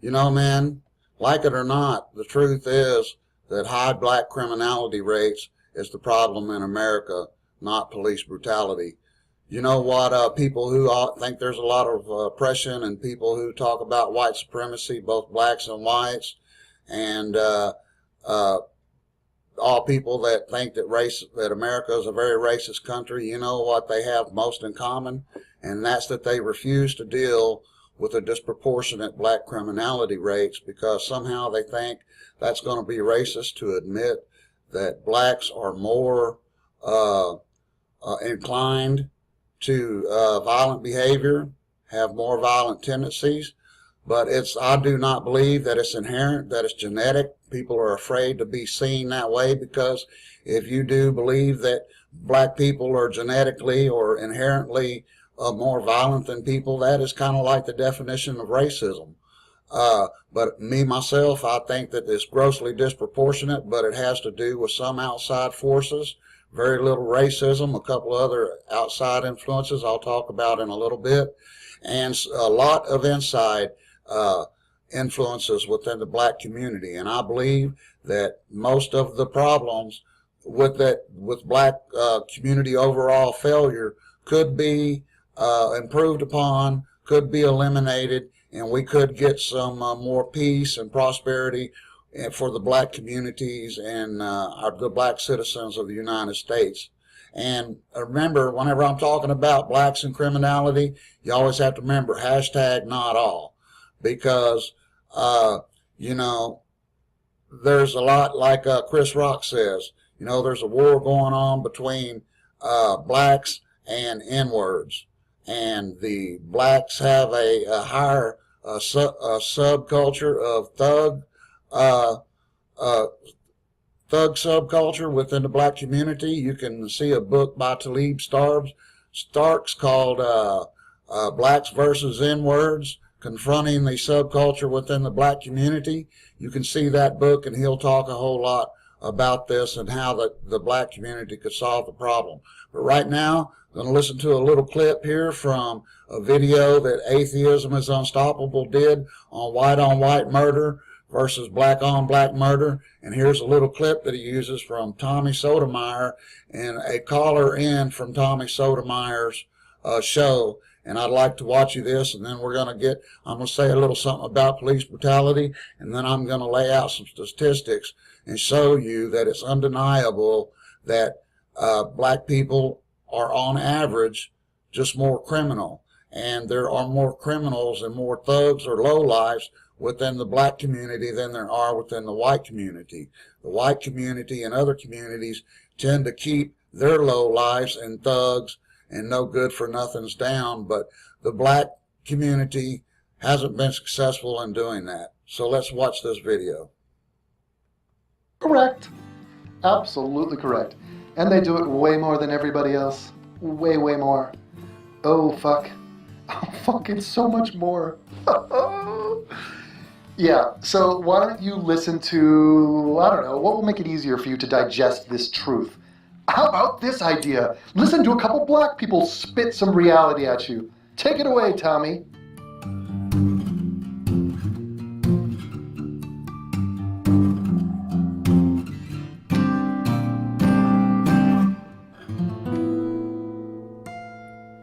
You know, man, like it or not, the truth is that high black criminality rates is the problem in America, not police brutality. You know what? People who think there's a lot of oppression and people who talk about white supremacy, both blacks and whites, and uh, all people that think that America is a very racist country, you know what they have most in common, and that's that they refuse to deal with the disproportionate black criminality rates because somehow they think that's going to be racist to admit that blacks are more inclined to violent behavior, have more violent tendencies. But I do not believe that it's inherent, that it's genetic. People are afraid to be seen that way because if you do believe that black people are genetically or inherently more violent than people, that is kind of like the definition of racism. But me, myself, I think that it's grossly disproportionate, but it has to do with some outside forces, very little racism, a couple of other outside influences I'll talk about in a little bit, and a lot of inside influences within the black community. And I believe that most of the problems with black community overall failure could be improved upon, could be eliminated, and we could get some more peace and prosperity for the black communities and the black citizens of the United States. And remember, whenever I'm talking about blacks and criminality, you always have to remember hashtag not all, because you know, there's a lot like Chris Rock says. You know, there's a war going on between blacks and N-words, and the blacks have a higher subculture of uh, uh, thug subculture within the black community. You can see a book by Talib Starks called Blacks versus N-words, confronting the subculture within the black community. You can see that book, and he'll talk a whole lot about this and how the black community could solve the problem. But right now, I'm going to listen to a little clip here from a video that Atheism is Unstoppable did on white murder versus black on black murder. And here's a little clip that he uses from Tommy Sotomayor and a caller in from Tommy Sotomayor's show. And I'd like to watch you this, and then I'm going to say a little something about police brutality, and then I'm going to lay out some statistics and show you that it's undeniable that black people are on average just more criminal. And there are more criminals and more thugs or lowlifes within the black community than there are within the white community. The white community and other communities tend to keep their lowlifes and thugs and no good for nothings down, but the black community hasn't been successful in doing that. So let's watch this video. Correct. Absolutely correct. And they do it way more than everybody else. Way, way more. Oh, fuck. Oh, fuck, it's so much more. Yeah, so why don't you listen to, I don't know, what will make it easier for you to digest this truth? How about this idea? Listen to a couple black people spit some reality at you. Take it away, Tommy.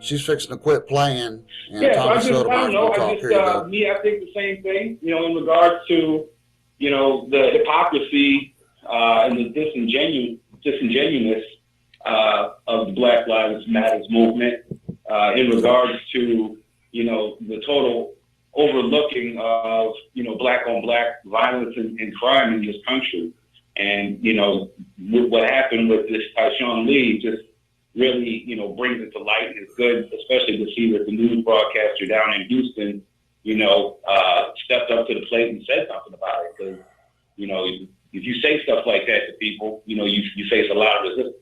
She's fixing to quit playing. And yeah, Tommy I don't know. I think the same thing, you know, in regards to, you know, the hypocrisy and the disingenuousness of the Black Lives Matters movement in regards to, you know, the total overlooking of, you know, black on black violence and crime in this country. And, you know, what happened with this Tyshawn Lee just really, you know, brings it to light. It's good, especially to see that the news broadcaster down in Houston, you know, stepped up to the plate and said something about it. Because, you know, if you say stuff like that to people, you know, you face a lot of resistance.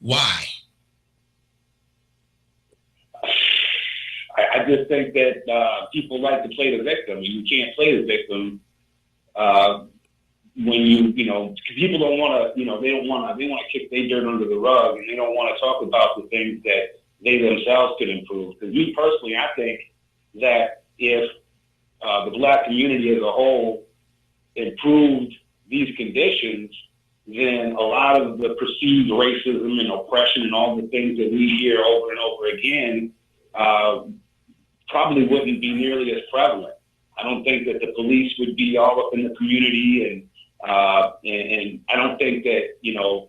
Why? I just think that people like to play the victim, and you can't play the victim when you know, people don't want to, you know, they want to kick their dirt under the rug, and they don't want to talk about the things that they themselves could improve. Because me personally, I think that, if the black community as a whole improved these conditions, then a lot of the perceived racism and oppression and all the things that we hear over and over again probably wouldn't be nearly as prevalent. I don't think that the police would be all up in the community, and I don't think that, you know,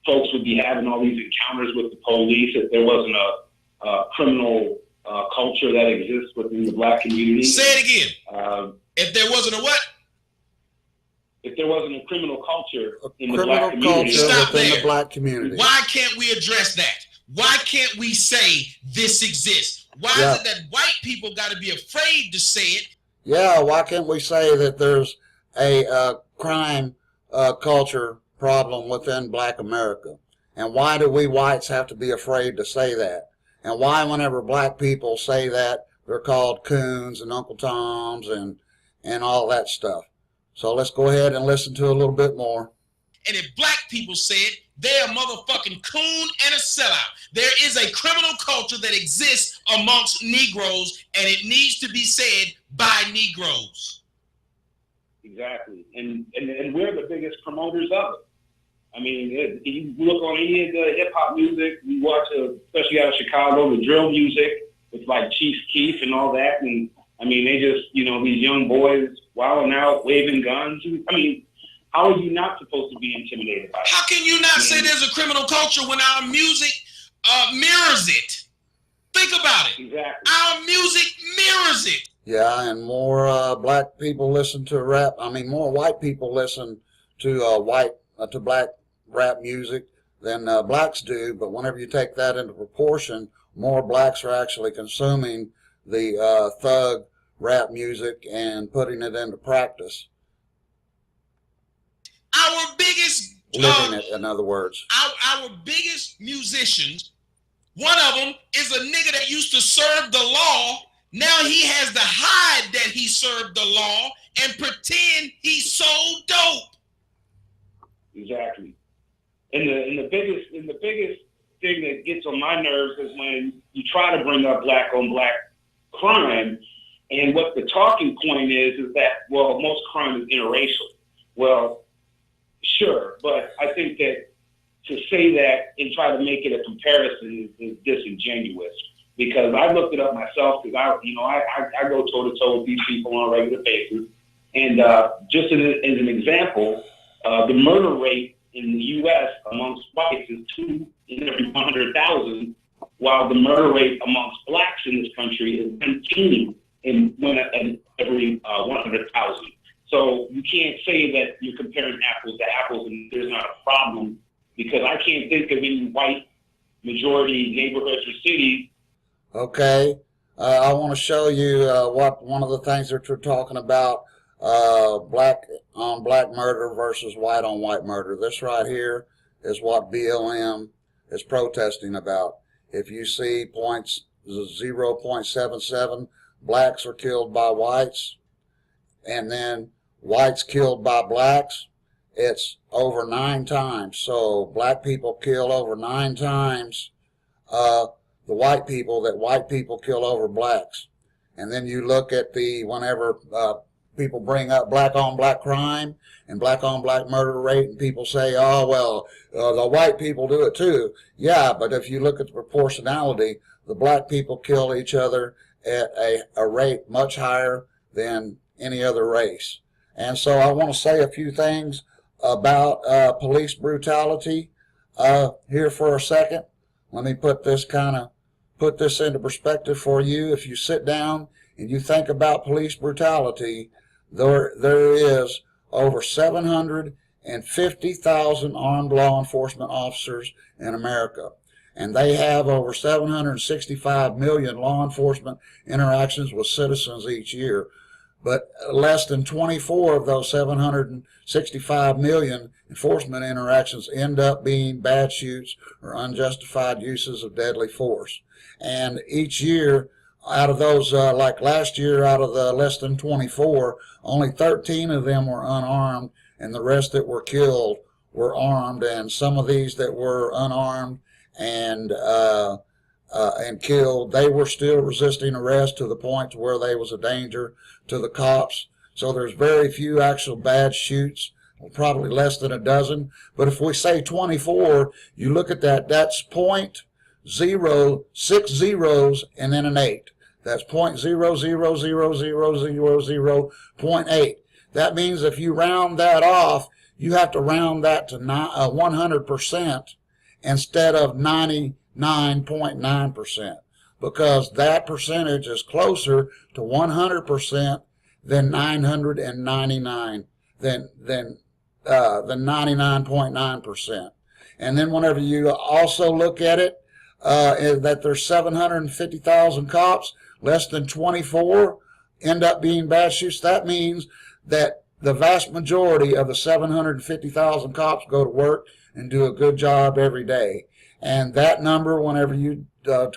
folks would be having all these encounters with the police if there wasn't a criminal culture that exists within the black community. Say it again. If there wasn't a what? If there wasn't a criminal culture in the Criminal black community. culture Stop within there. the black community. Why can't we address that? Why can't we say this exists? Why is it that white people got to be afraid to say it? Yeah, why can't we say that there's a crime culture problem within black America? And why do we whites have to be afraid to say that? And why whenever black people say that, they're called coons and Uncle Toms and all that stuff? So let's go ahead and listen to a little bit more. And if black people say it, they're a motherfucking coon and a sellout. There is a criminal culture that exists amongst Negroes, and it needs to be said by Negroes. Exactly. And we're the biggest promoters of it. I mean, you look on any of the hip-hop music, you watch, especially out of Chicago, the drill music with like Chief Keef and all that. And I mean, they just, you know, these young boys wilding out, waving guns. I mean, how are you not supposed to be intimidated by it? How can you not say there's a criminal culture when our music mirrors it? Think about it. Exactly. Our music mirrors it. Yeah, and more black people listen to rap. I mean, more white people listen to to black rap music than blacks do. But whenever you take that into proportion, more blacks are actually consuming the thug rap music and putting it into practice. Our biggest Living it, in other words. Our biggest musicians, one of them is a nigga that used to serve the law. Now he has to hide that he served the law and pretend he sold dope. Exactly. And the biggest thing that gets on my nerves is when you try to bring up black on black crime, and what the talking point is that, well, most crime is interracial. Well, sure, but I think that to say that and try to make it a comparison is disingenuous, because I looked it up myself, because I go toe to toe with these people on a regular basis, and just as an example, the murder rate in the U.S. amongst whites is 2 in every 100,000, while the murder rate amongst blacks in this country is 19 in every 100,000. So you can't say that you're comparing apples to apples and there's not a problem, because I can't think of any white majority neighborhoods or cities. Okay, I want to show you what one of the things that we're talking about, black on black murder versus white on white murder. This right here is what BLM is protesting about. If you see 0.77, blacks are killed by whites, and then whites killed by blacks, it's over 9 times. So black people kill over 9 times the white people that white people kill over blacks. And then you look at whenever people bring up black on black crime and black on black murder rate, and people say, oh, well, the white people do it too. Yeah, but if you look at the proportionality, the black people kill each other at a rate much higher than any other race. And so I want to say a few things about police brutality here for a second. Let me put this into perspective for you. If you sit down and you think about police brutality, there is over 750,000 armed law enforcement officers in America, and they have over 765 million law enforcement interactions with citizens each year. But less than 24 of those 765 million enforcement interactions end up being bad shoots or unjustified uses of deadly force. And each year, out of those, like last year, out of the less than 24, only 13 of them were unarmed, and the rest that were killed were armed. And some of these that were unarmed and and killed, they were still resisting arrest to the point to where they was a danger to the cops. So there's very few actual bad shoots, probably less than a dozen. But if we say 24, you look at that, that's 0.06 zeros and then an 8. That's 0.000000.8. That means if you round that off, you have to round that to 100% instead of 99.9%, because that percentage is closer to 100% than 999 than 99.9%. And then whenever you also look at it, that there's 750,000 cops, less than 24 end up being bad shoots. That means that the vast majority of the 750,000 cops go to work and do a good job every day. And that number, whenever you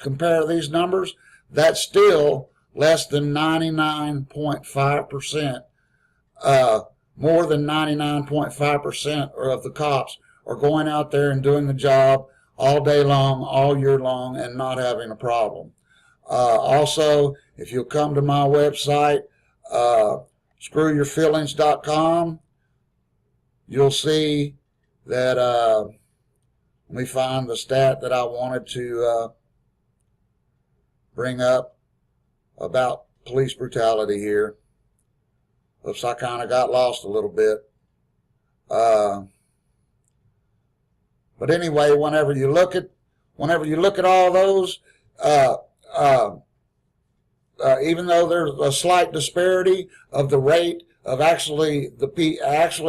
compare these numbers, that's still less than 99.5%. More than 99.5% of the cops are going out there and doing the job all day long, all year long, and not having a problem. Also, if you'll come to my website, screwyourfeelings.com, you'll see that, let me find the stat that I wanted to bring up about police brutality here. Oops, I kind of got lost a little bit. But anyway, whenever you look at all those, even though there's a slight disparity of the rate of actually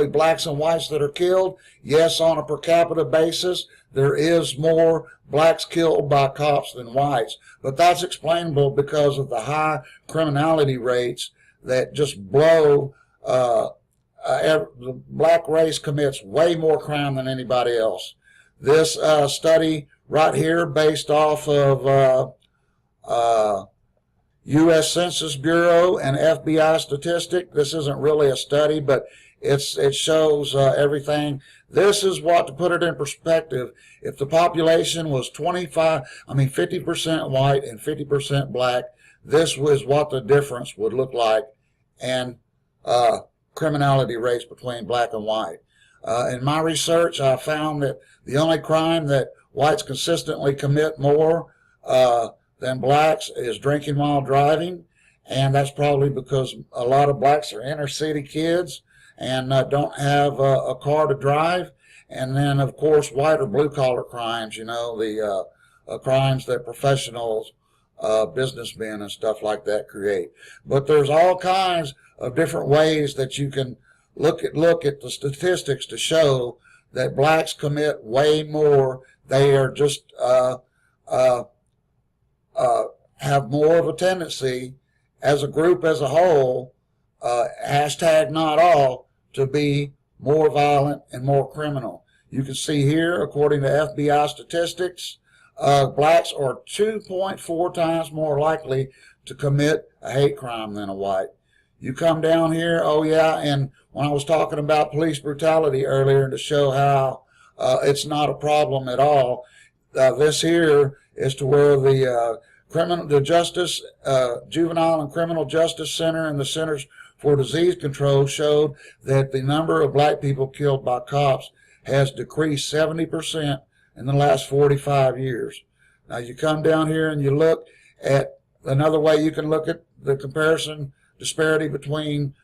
blacks and whites that are killed, yes, on a per capita basis, there is more blacks killed by cops than whites. But that's explainable because of the high criminality rates that just blow. The black race commits way more crime than anybody else. This study right here, based off of U.S. Census Bureau and FBI statistic. This isn't really a study, but it shows everything. This is what, to put it in perspective, if the population was 50% white and 50% black, this was what the difference would look like, and criminality rates between black and white. In my research, I found that the only crime that whites consistently commit more than blacks is drinking while driving, and that's probably because a lot of blacks are inner city kids and don't have a car to drive. And then, of course, white or blue-collar crimes, the crimes that professionals, businessmen and stuff like that create. But there's all kinds of different ways that you can look at the statistics to show that blacks commit way more. They are just have more of a tendency as a group as a whole, hashtag not all, to be more violent and more criminal. You can see here, according to FBI statistics, blacks are 2.4 times more likely to commit a hate crime than a white. You come down here, oh yeah, and when I was talking about police brutality earlier to show how it's not a problem at all, this here is to where the Juvenile and Criminal Justice Center and the Centers for Disease Control showed that the number of black people killed by cops has decreased 70% in the last 45 years. Now you come down here and you look at another way you can look at the comparison disparity between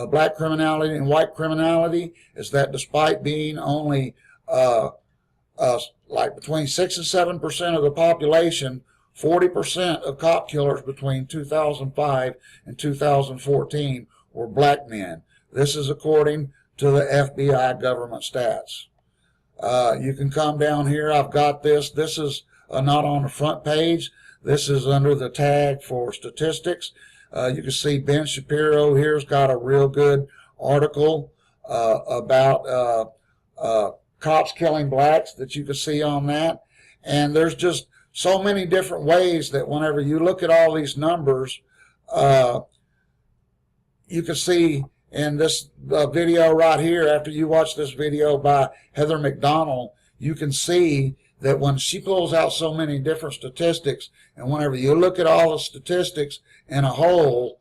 black criminality and white criminality is that despite being only like between 6 and 7% of the population, 40% of cop killers between 2005 and 2014 were black men. This is according to the FBI government stats. You can come down here. I've got this. This is not on the front page. This is under the tag for statistics. You can see Ben Shapiro here's got a real good article about cops killing blacks that you can see on that. And there's just so many different ways that whenever you look at all these numbers, you can see in this video right here, after you watch this video by Heather McDonald, you can see that when she pulls out so many different statistics, and whenever you look at all the statistics in a whole,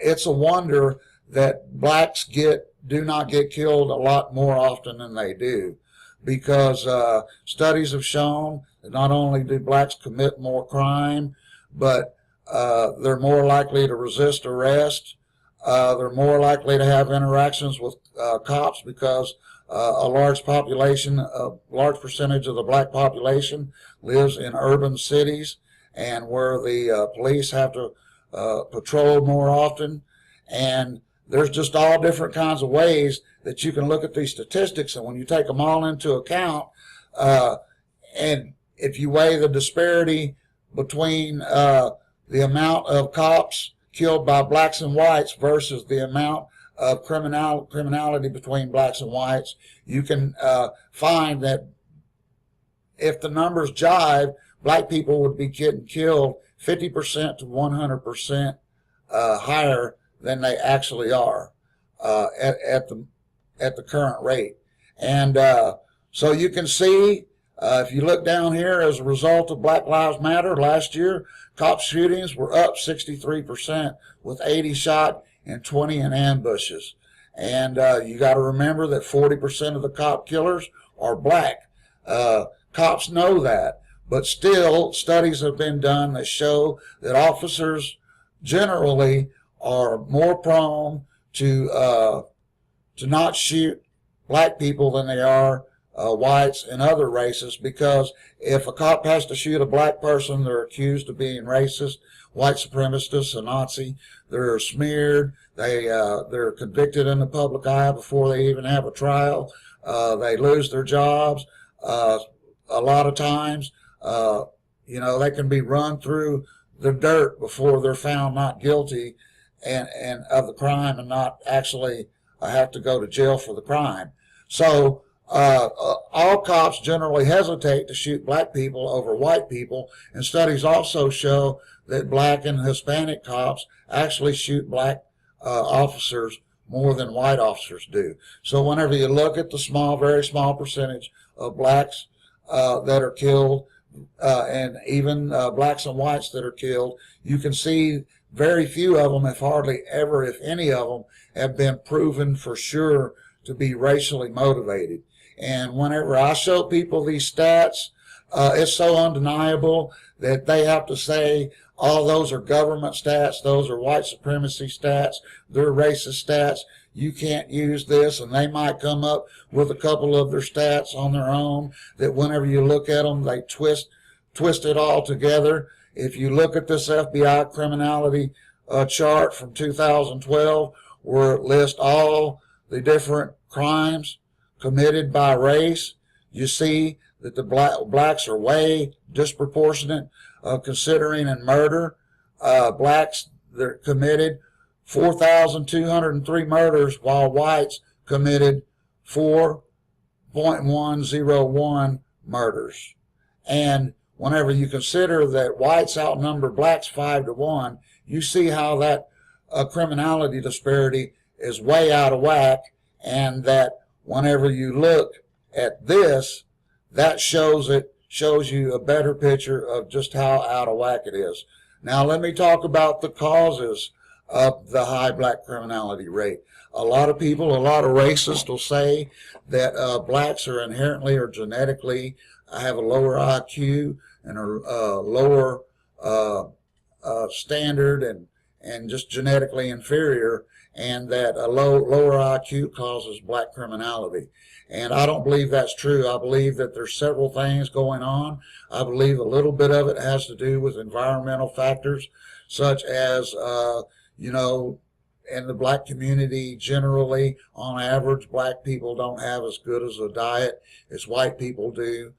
it's a wonder that blacks do not get killed a lot more often than they do, because studies have shown that not only do blacks commit more crime, but they're more likely to resist arrest. They're more likely to have interactions with cops, because a large percentage of the black population lives in urban cities, and where the police have to patrol more often. And there's just all different kinds of ways that you can look at these statistics, and when you take them all into account, and if you weigh the disparity between the amount of cops killed by blacks and whites versus the amount of criminality between blacks and whites, you can find that if the numbers jive, black people would be getting killed 50% to 100% higher than they actually are at the current rate. And so you can see, if you look down here, as a result of Black Lives Matter last year, cop shootings were up 63%, with 80 shot and 20 in ambushes. And you got to remember that 40% of the cop killers are black. Cops know that, but still studies have been done that show that officers generally are more prone to not shoot black people than they are whites and other races, because if a cop has to shoot a black person, they're accused of being racist, white supremacist, a Nazi. They're smeared. They're convicted in the public eye before they even have a trial. They lose their jobs. A lot of times, they can be run through the dirt before they're found not guilty and of the crime, and not actually have to go to jail for the crime. So all cops generally hesitate to shoot black people over white people, and studies also show that black and Hispanic cops actually shoot black officers more than white officers do. So whenever you look at the very small percentage of blacks that are killed, and even blacks and whites that are killed, you can see very few of them, if hardly ever, if any of them, have been proven for sure to be racially motivated. And whenever I show people these stats, it's so undeniable that they have to say, oh, those are government stats, those are white supremacy stats, they're racist stats, you can't use this. And they might come up with a couple of their stats on their own that whenever you look at them, they twist it all together. If you look at this FBI criminality chart from 2012, where it lists all the different crimes committed by race, you see that the blacks are way disproportionate, considering in murder. Blacks, they're committed 4,203 murders, while whites committed 4.101 murders. And whenever you consider that whites outnumber blacks 5-1, you see how that criminality disparity is way out of whack, and that whenever you look at this, that shows you a better picture of just how out of whack it is. Now let me talk about the causes of the high black criminality rate. A lot of people, a lot of racists will say that blacks are inherently or genetically have a lower IQ and a lower standard and just genetically inferior, and that a lower IQ causes black criminality. And I don't believe that's true. I believe that there's several things going on. I believe a little bit of it has to do with environmental factors, such as, in the black community generally, on average, black people don't have as good as a diet as white people do.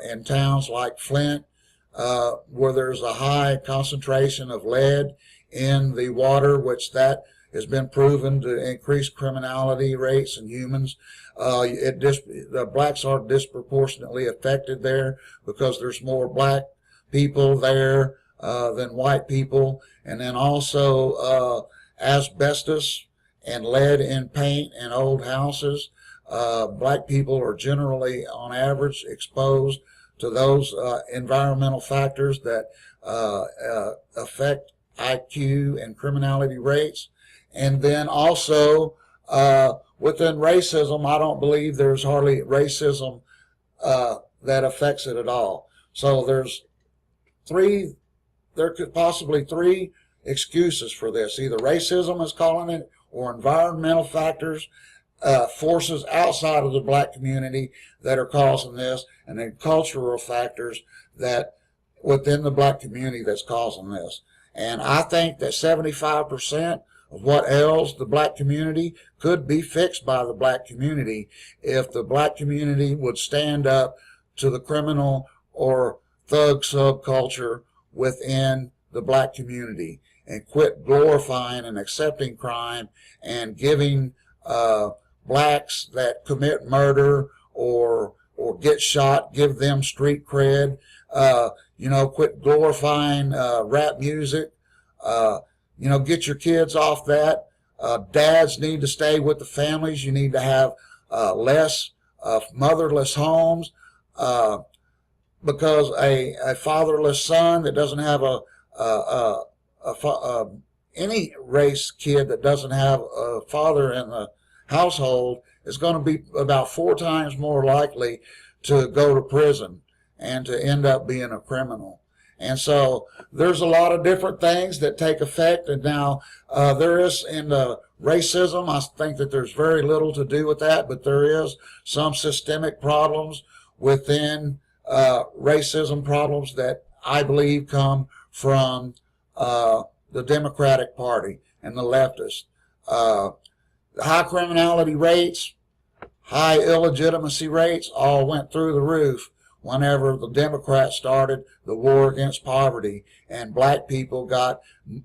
In towns like Flint, where there's a high concentration of lead in the water, which that has been proven to increase criminality rates in humans. The blacks are disproportionately affected there because there's more black people there than white people. And then also asbestos and lead in paint in old houses. Black people are generally, on average, exposed to those environmental factors that affect IQ and criminality rates. And then also within racism, I don't believe there's hardly racism that affects it at all. So there could possibly three excuses for this. Either racism is calling it, or environmental factors, forces outside of the black community that are causing this, and then cultural factors that within the black community that's causing this. And I think that 75% of what ails the black community could be fixed by the black community if the black community would stand up to the criminal or thug subculture within the black community and quit glorifying and accepting crime and giving blacks that commit murder or get shot, give them street cred. Quit glorifying rap music. Get your kids off that. Dads need to stay with the families. You need to have less motherless homes, because a fatherless son that doesn't have any race kid that doesn't have a father in the household is going to be about 4 times more likely to go to prison and to end up being a criminal. And so there's a lot of different things that take effect. And now there is in the racism, I think that there's very little to do with that, but there is some systemic problems within racism problems that I believe come from the Democratic Party and the leftists. High criminality rates, high illegitimacy rates all went through the roof whenever the Democrats started the war against poverty and black people got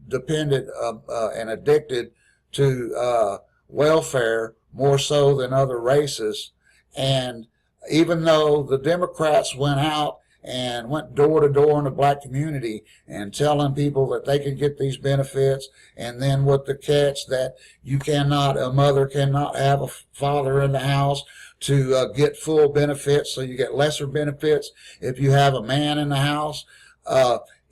dependent and addicted to welfare more so than other races. And even though the Democrats went out and went door to door in the black community and telling people that they could get these benefits, and then with the catch that a mother cannot have a father in the house to get full benefits, so you get lesser benefits if you have a man in the house.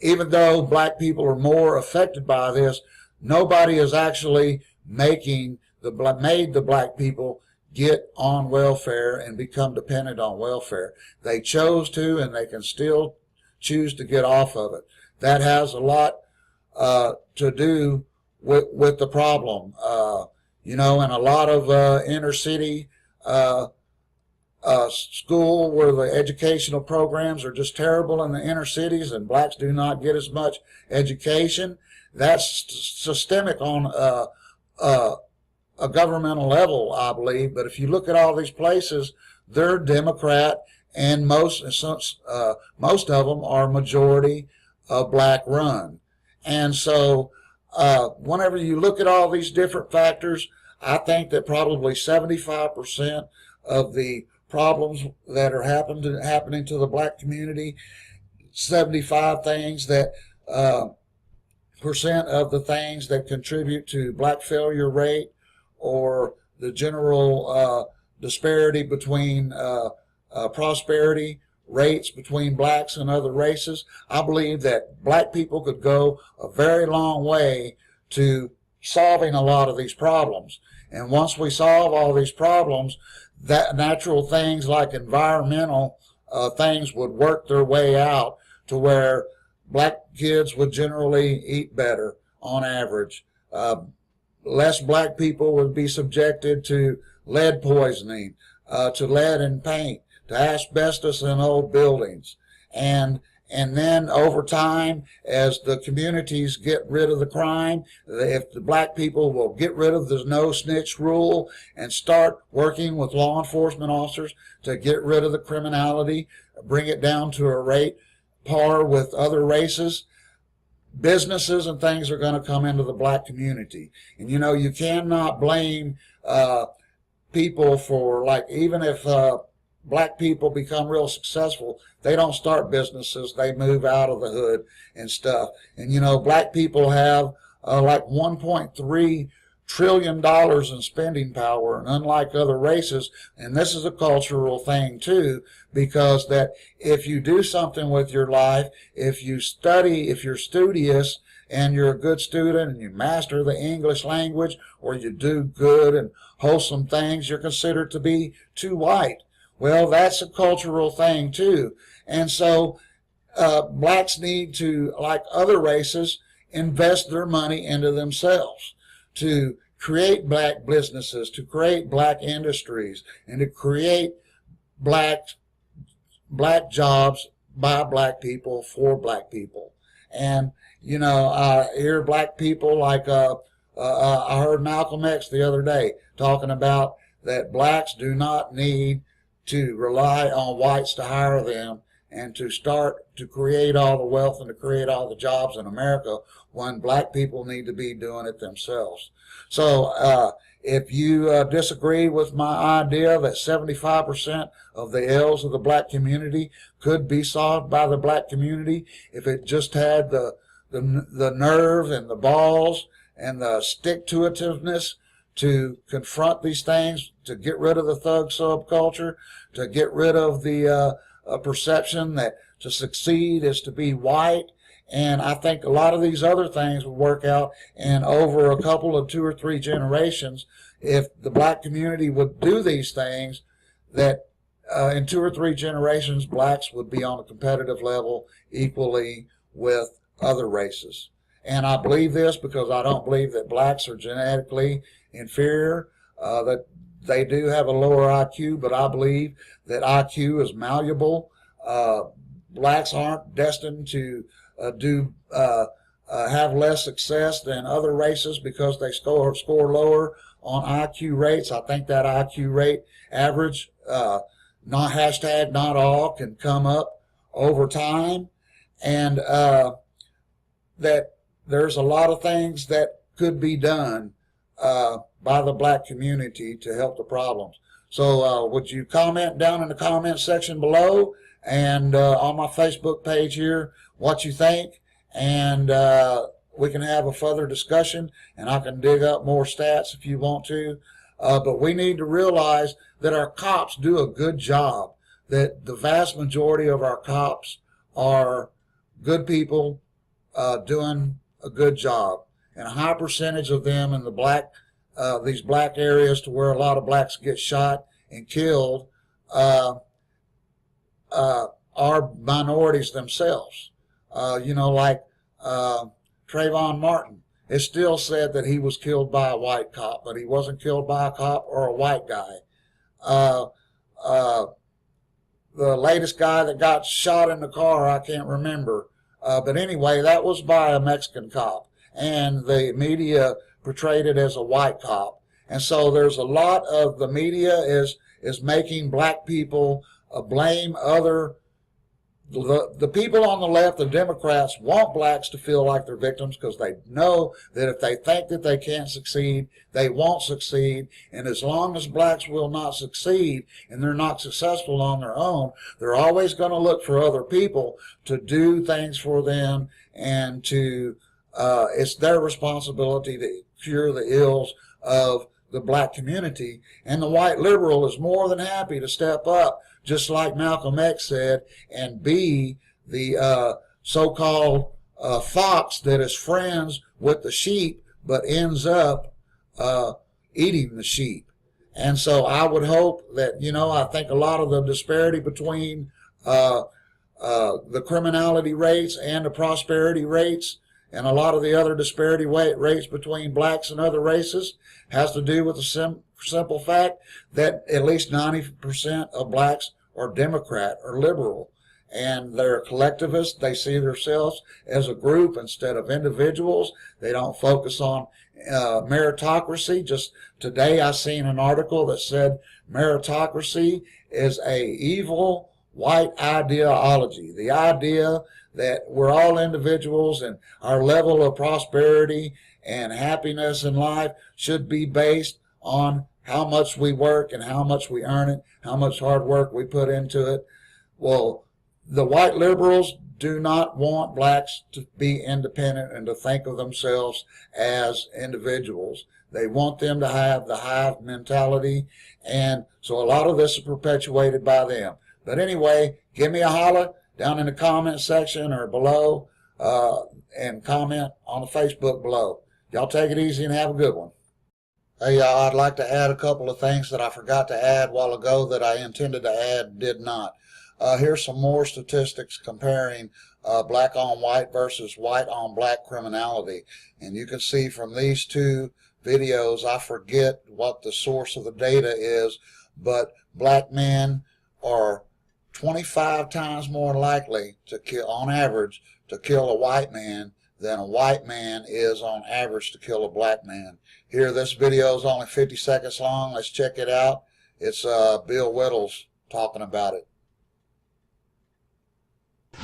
Even though black people are more affected by this, nobody is actually made the black people get on welfare and become dependent on welfare. They chose to, and they can still choose to get off of it. That has a lot to do with the problem. In a lot of inner city school where the educational programs are just terrible in the inner cities and blacks do not get as much education, that's systemic on a governmental level, I believe. But if you look at all these places, they're Democrat, and most of them are majority black run. And so whenever you look at all these different factors, I think that probably 75% of the problems that are happening to the black community, 75 things that percent of the things that contribute to black failure rate, or the general disparity between prosperity rates between blacks and other races, I believe that black people could go a very long way to solving a lot of these problems. And once we solve all these problems, that natural things like environmental things would work their way out to where black kids would generally eat better on average. Less black people would be subjected to lead poisoning, to lead in paint, to asbestos in old buildings. And then over time, as the communities get rid of the crime, if the black people will get rid of the no snitch rule and start working with law enforcement officers to get rid of the criminality, bring it down to a rate par with other races, businesses and things are going to come into the black community. And you cannot blame people for, like, even if black people become real successful, they don't start businesses, they move out of the hood and stuff. And black people have like 1.3 trillion in spending power, and unlike other races, and this is a cultural thing too, because that if you do something with your life, if you study, if you're studious and you're a good student and you master the English language, or you do good and wholesome things, you're considered to be too white. Well, that's a cultural thing too. And so blacks need to, like other races, invest their money into themselves, to create black businesses, to create black industries, and to create black jobs by black people for black people. And, you know, I hear black people like, I heard Malcolm X the other day talking about that blacks do not need to rely on whites to hire them and to start to create all the wealth and to create all the jobs in America, when black people need to be doing it themselves. So if you disagree with my idea that 75% of the ills of the black community could be solved by the black community if it just had the nerve and the balls and the stick-to-itiveness to confront these things, to get rid of the thug subculture, to get rid of the perception that to succeed is to be white. And I think a lot of these other things would work out, and over a couple of 2 or 3 generations, if the black community would do these things, that in 2 or 3 generations, blacks would be on a competitive level equally with other races. And I believe this because I don't believe that blacks are genetically inferior, that they do have a lower IQ, but I believe that IQ is malleable. Blacks aren't destined to have less success than other races because they score lower on IQ rates. I think that IQ rate average, not all, can come up over time, and that there's a lot of things that could be done by the black community to help the problems. So would you comment down in the comment section below and on my Facebook page here what you think, and we can have a further discussion, and I can dig up more stats if you want to. But we need to realize that our cops do a good job, that the vast majority of our cops are good people doing a good job, and a high percentage of them in the these black areas to where a lot of blacks get shot and killed are minorities themselves. Like Trayvon Martin. It's still said that he was killed by a white cop, but he wasn't killed by a cop or a white guy. The latest guy that got shot in the car, I can't remember. But anyway, that was by a Mexican cop, and the media portrayed it as a white cop. And so there's a lot of the media is making black people blame other. The people on the left, the Democrats, want blacks to feel like they're victims because they know that if they think that they can't succeed, they won't succeed. And as long as blacks will not succeed and they're not successful on their own, they're always going to look for other people to do things for them, and to it's their responsibility to cure the ills of the black community. And the white liberal is more than happy to step up, just like Malcolm X said, and be the so-called fox that is friends with the sheep but ends up eating the sheep. And so I would hope that, I think a lot of the disparity between the criminality rates and the prosperity rates, and a lot of the other disparity rates between blacks and other races, has to do with the simple fact that at least 90% of blacks are Democrat or liberal, and they're collectivists. They see themselves as a group instead of individuals. They don't focus on meritocracy. Just today I seen an article that said meritocracy is a evil white ideology. The idea that we're all individuals and our level of prosperity and happiness in life should be based on how much we work and how much we earn it, how much hard work we put into it. Well, the white liberals do not want blacks to be independent and to think of themselves as individuals. They want them to have the hive mentality, and so a lot of this is perpetuated by them. But anyway, give me a holler down in the comment section or below, and comment on the Facebook below. Y'all take it easy and have a good one. Hey y'all, I'd like to add a couple of things that I forgot to add a while ago that I intended to add, did not. Here's some more statistics comparing black on white versus white on black criminality. And you can see from these two videos, I forget what the source of the data is, but black men are 25 times more likely to kill, on average, to kill a white man than a white man is on average to kill a black man. Here, this video is only 50 seconds long. Let's check it out. It's Bill Whittles talking about it.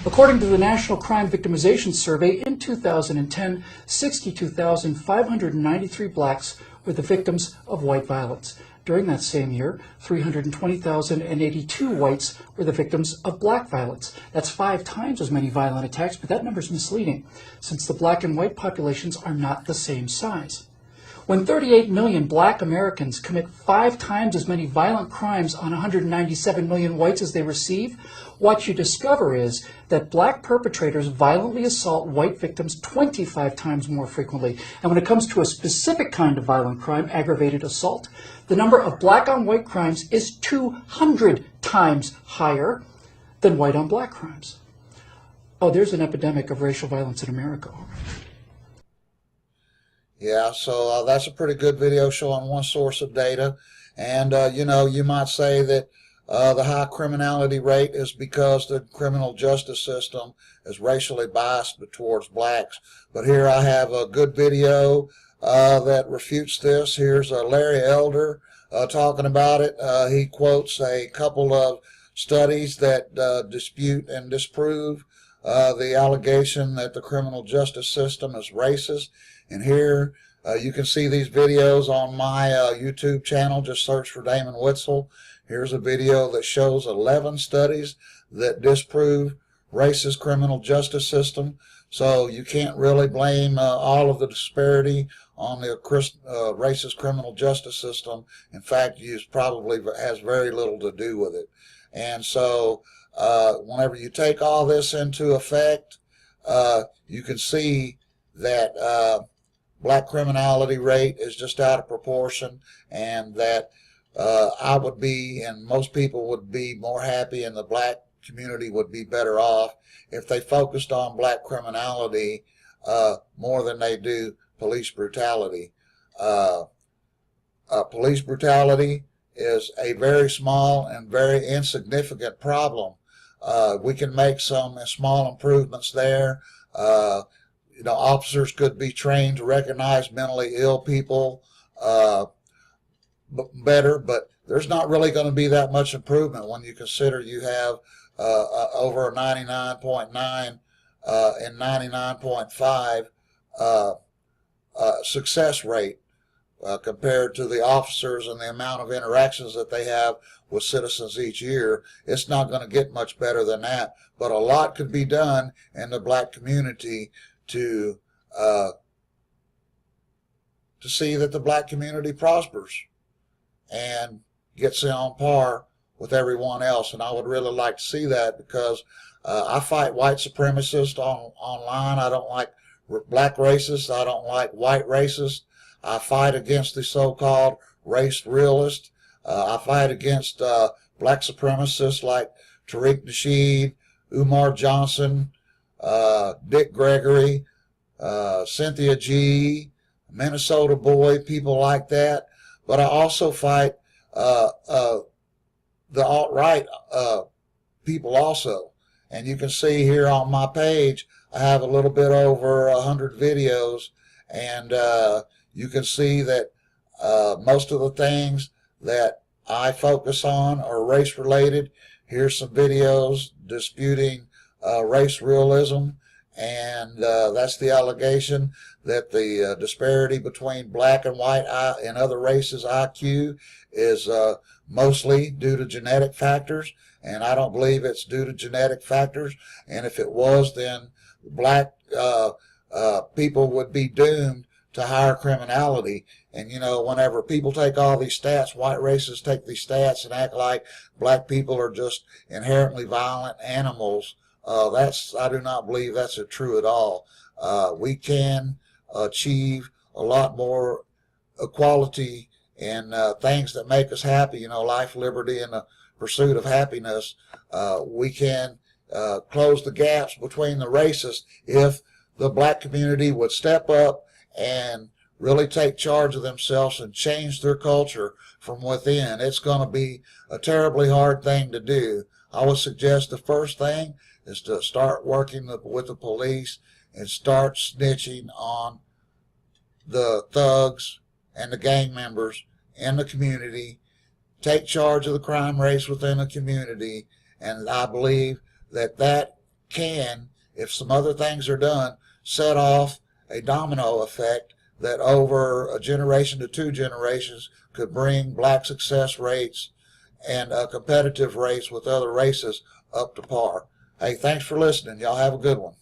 According to the National Crime Victimization Survey, in 2010, 62,593 blacks were the victims of white violence. During that same year, 320,082 whites were the victims of black violence. That's 5 times as many violent attacks, but that number is misleading, since the black and white populations are not the same size. When 38 million black Americans commit 5 times as many violent crimes on 197 million whites as they receive, what you discover is that black perpetrators violently assault white victims 25 times more frequently. And when it comes to a specific kind of violent crime, aggravated assault, the number of black on white crimes is 200 times higher than white on black crimes. Oh, there's an epidemic of racial violence in America. Yeah, so that's a pretty good video showing one source of data. And, you know, you might say that the high criminality rate is because the criminal justice system is racially biased towards blacks. But here I have a good video that refutes this. Here's Larry Elder talking about it. He quotes a couple of studies that dispute and disprove the allegation that the criminal justice system is racist. And here you can see these videos on my YouTube channel. Just search for Damon Whitsell. Here's a video that shows 11 studies that disprove racist criminal justice system. So you can't really blame all of the disparity on the racist criminal justice system. In fact, it probably has very little to do with it. And so whenever you take all this into effect, you can see that black criminality rate is just out of proportion, and that I would be, and most people would be more happy, and the black community would be better off if they focused on black criminality more than they do police brutality. Police brutality is a very small and very insignificant problem. We can make some small improvements there. You know, officers could be trained to recognize mentally ill people better, but there's not really going to be that much improvement when you consider you have over a 99.9 and 99.5 success rate compared to the officers and the amount of interactions that they have with citizens each year. It's not going to get much better than that, but a lot could be done in the black community to see that the black community prospers and gets on par with everyone else. And I would really like to see that, because I fight white supremacists online. I don't like black racists. I don't like white racists. I fight against the so-called race realists. I fight against black supremacists like Tariq Nasheed, Umar Johnson, Dick Gregory, Cynthia G, Minnesota Boy, people like that. But I also fight the alt-right people also. And you can see here on my page, I have a little bit over 100 videos, and you can see that most of the things that I focus on are race-related. Here's some videos disputing race realism, and that's the allegation that the disparity between black and white and other races IQ is mostly due to genetic factors, And I don't believe it's due to genetic factors. And if it was, then black people would be doomed to higher criminality. And, you know, whenever people take all these stats, white racists take these stats and act like black people are just inherently violent animals, I do not believe that's true at all. We can achieve a lot more equality and things that make us happy, you know, life, liberty, and the pursuit of happiness. We can close the gaps between the races if the black community would step up and really take charge of themselves and change their culture from within. It's going to be a terribly hard thing to do. I would suggest the first thing is to start working with the police and start snitching on the thugs and the gang members in the community. Take charge of the crime rates within the community, and I believe that can, if some other things are done, set off a domino effect that over a generation to 2 generations could bring black success rates and competitive rates with other races up to par. Hey, thanks for listening. Y'all have a good one.